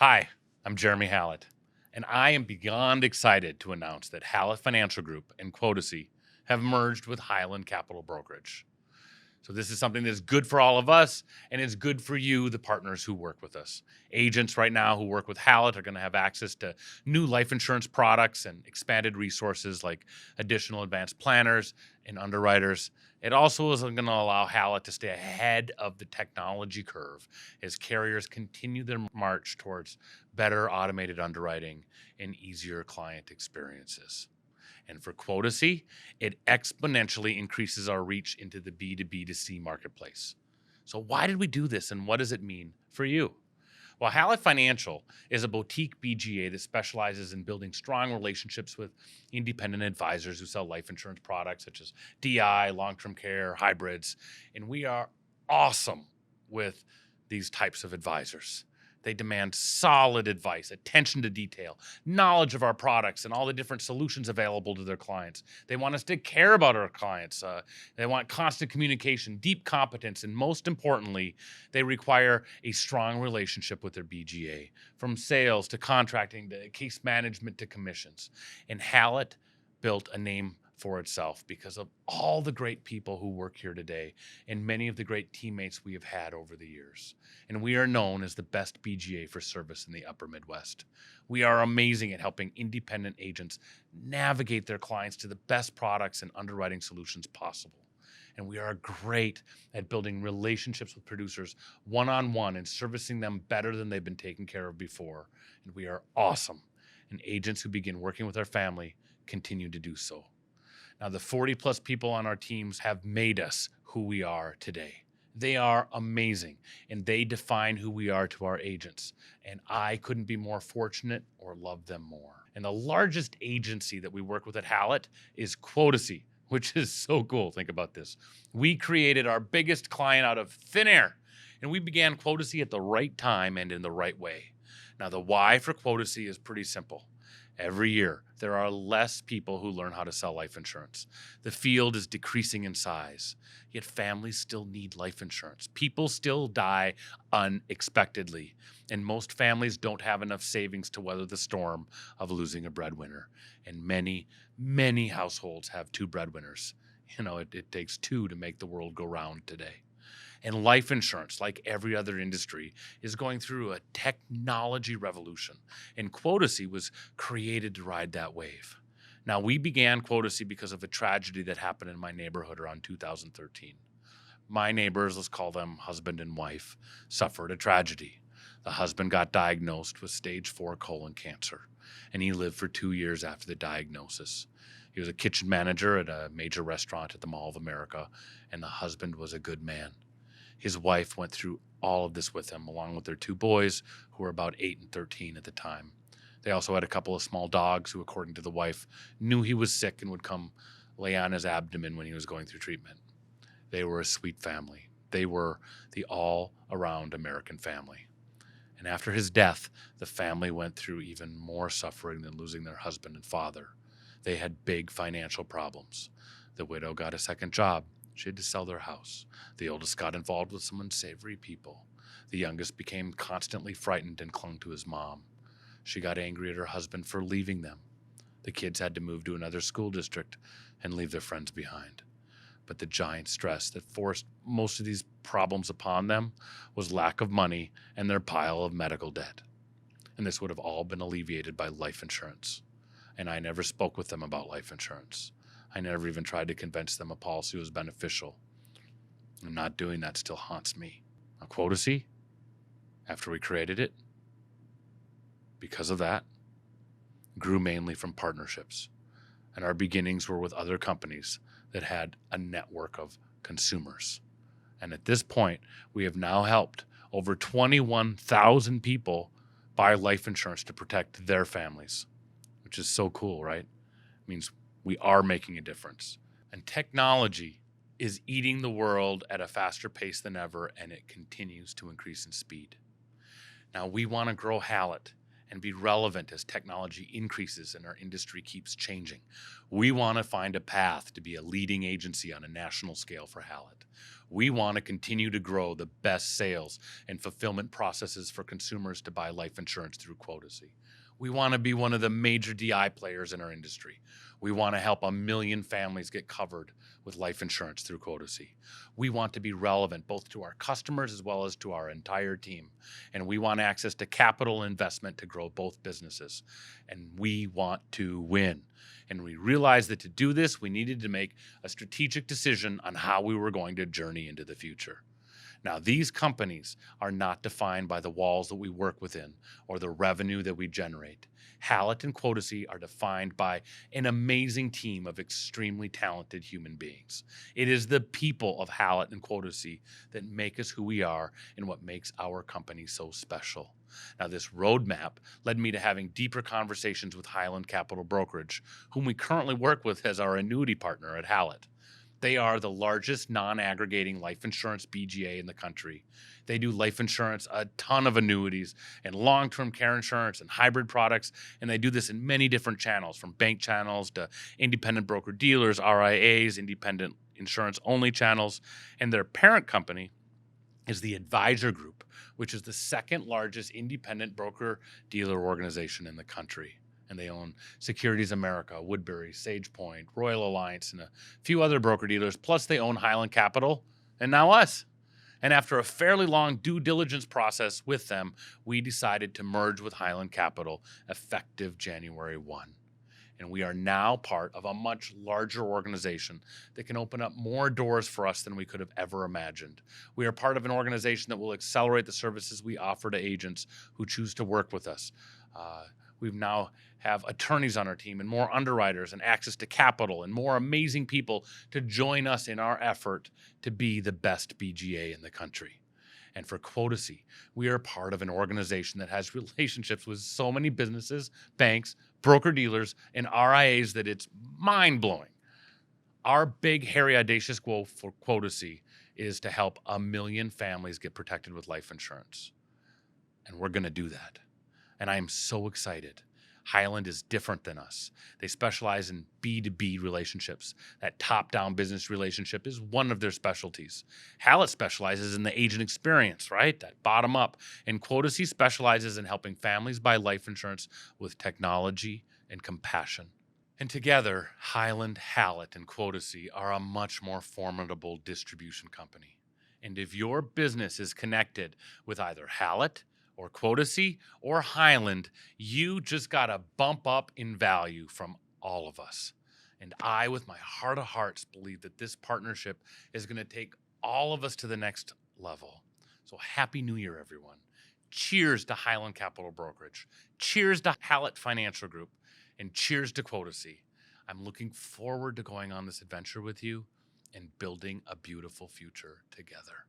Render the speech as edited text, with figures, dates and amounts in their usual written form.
Hi, I'm Jeremy Hallett, and I am beyond excited to announce that Hallett Financial Group and Quotacy have merged with Highland Capital Brokerage. So this is something that's good for all of us, and it's good for you, the partners who work with us. Agents right now who work with Hallett are going to have access to new life insurance products and expanded resources like additional advanced planners and underwriters. It also is going to allow Hallett to stay ahead of the technology curve as carriers continue their march towards better automated underwriting and easier client experiences. And for Quotacy, it exponentially increases our reach into the B2B2C marketplace. So why did we do this, and what does it mean for you? Well, Hallett Financial is a boutique BGA that specializes in building strong relationships with independent advisors who sell life insurance products such as DI, long-term care, hybrids, and we are awesome with these types of advisors. They demand solid advice, attention to detail, knowledge of our products and all the different solutions available to their clients. They want us to care about our clients. They want constant communication, deep competence, and most importantly, they require a strong relationship with their BGA, from sales to contracting to case management to commissions. And Hallett built a name for itself because of all the great people who work here today and many of the great teammates we have had over the years. And we are known as the best BGA for service in the upper Midwest. We are amazing at helping independent agents navigate their clients to the best products and underwriting solutions possible. And we are great at building relationships with producers one-on-one and servicing them better than they've been taken care of before. And we are awesome. And agents who begin working with our family continue to do so. Now, the 40 plus people on our teams have made us who we are today. They are amazing, and they define who we are to our agents. And I couldn't be more fortunate or love them more. And the largest agency that we work with at Hallett is Quotacy, which is so cool. Think about this. We created our biggest client out of thin air, and we began Quotacy at the right time and in the right way. Now, the why for Quotacy is pretty simple. Every year, there are less people who learn how to sell life insurance. The field is decreasing in size, yet families still need life insurance. People still die unexpectedly, and most families don't have enough savings to weather the storm of losing a breadwinner. And many, many households have two breadwinners. It takes two to make the world go round today. And life insurance, like every other industry, is going through a technology revolution. And Quotacy was created to ride that wave. Now, we began Quotacy because of a tragedy that happened in my neighborhood around 2013. My neighbors, let's call them husband and wife, suffered a tragedy. The husband got diagnosed with stage 4 colon cancer, and he lived for 2 years after the diagnosis. He was a kitchen manager at a major restaurant at the Mall of America, and the husband was a good man. His wife went through all of this with him, along with their 2 boys, who were about 8 and 13 at the time. They also had a couple of small dogs who, according to the wife, knew he was sick and would come lay on his abdomen when he was going through treatment. They were a sweet family. They were the all-around American family. And after his death, the family went through even more suffering than losing their husband and father. They had big financial problems. The widow got a second job. She had to sell their house. The oldest got involved with some unsavory people. The youngest became constantly frightened and clung to his mom. She got angry at her husband for leaving them. The kids had to move to another school district and leave their friends behind. But the giant stress that forced most of these problems upon them was lack of money and their pile of medical debt. And this would have all been alleviated by life insurance. And I never spoke with them about life insurance. I never even tried to convince them a policy was beneficial. And not doing that still haunts me. Now, Quotacy, after we created it, because of that, grew mainly from partnerships. And our beginnings were with other companies that had a network of consumers. And at this point, we have now helped over 21,000 people buy life insurance to protect their families, which is so cool, right? It means we are making a difference. And technology is eating the world at a faster pace than ever, and it continues to increase in speed. Now, we want to grow Hallett and be relevant as technology increases and our industry keeps changing. We want to find a path to be a leading agency on a national scale for Hallett. We want to continue to grow the best sales and fulfillment processes for consumers to buy life insurance through Quotacy. We want to be one of the major DI players in our industry. We want to help 1 million families get covered with life insurance through Quotacy. We want to be relevant both to our customers as well as to our entire team. And we want access to capital investment to grow both businesses. And we want to win. And we realized that to do this, we needed to make a strategic decision on how we were going to journey into the future. Now, these companies are not defined by the walls that we work within or the revenue that we generate. Hallett and Quotacy are defined by an amazing team of extremely talented human beings. It is the people of Hallett and Quotacy that make us who we are and what makes our company so special. Now, this roadmap led me to having deeper conversations with Highland Capital Brokerage, whom we currently work with as our annuity partner at Hallett. They are the largest non-aggregating life insurance BGA in the country. They do life insurance, a ton of annuities, and long-term care insurance and hybrid products, and they do this in many different channels, from bank channels to independent broker-dealers, RIAs, independent insurance-only channels, and their parent company is the Advisor Group, which is the second largest independent broker-dealer organization in the country. And they own Securities America, Woodbury, SagePoint, Royal Alliance, and a few other broker-dealers. Plus, they own Highland Capital, and now us. And after a fairly long due diligence process with them, we decided to merge with Highland Capital effective January 1. And we are now part of a much larger organization that can open up more doors for us than we could have ever imagined. We are part of an organization that will accelerate the services we offer to agents who choose to work with us. We now have attorneys on our team and more underwriters and access to capital and more amazing people to join us in our effort to be the best BGA in the country. And for Quotacy, we are part of an organization that has relationships with so many businesses, banks, broker-dealers, and RIAs that it's mind-blowing. Our big, hairy, audacious goal for Quotacy is to help 1 million families get protected with life insurance. And we're going to do that. And I am so excited. Highland is different than us. They specialize in B2B relationships. That top-down business relationship is one of their specialties. Hallett specializes in the agent experience, right? That bottom-up. And Quotacy specializes in helping families buy life insurance with technology and compassion. And together, Highland, Hallett, and Quotacy are a much more formidable distribution company. And if your business is connected with either Hallett or Quotacy or Highland, you just got a bump up in value from all of us. And I, with my heart of hearts, believe that this partnership is going to take all of us to the next level. So Happy New Year, everyone. Cheers to Highland Capital Brokerage. Cheers to Hallett Financial Group. And cheers to Quotacy. I'm looking forward to going on this adventure with you and building a beautiful future together.